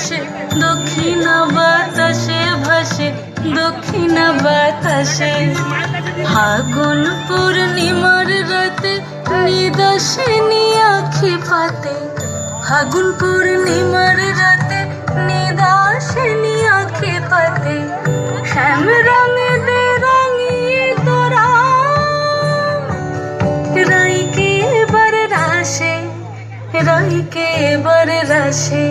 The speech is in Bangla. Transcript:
ভাসে দক্ষিণ বাতাসে ভাসে দক্ষিণ বাতাসে। ফাগুন পূর্ণিমার রাতে নিদাসিনী আঁখি পাতে, ফাগুন পূর্ণিমার রাতে নিদাসিনী আঁখি পাতে। শ্যাম রঙে দে রাঙিয়ে তোরা রাইকে এবার রাশে, রাইকে এবার রাশে।